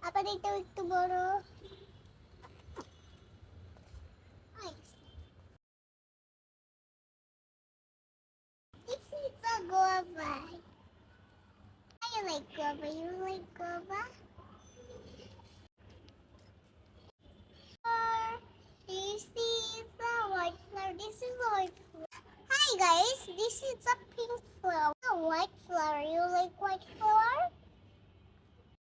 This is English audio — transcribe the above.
Apa dito tomorrow? Nice. This is a guava. I like guava. You like guava? This is a white flower. This is a white flower. Hi guys, this is a pink flower. A white flower. You like white flower?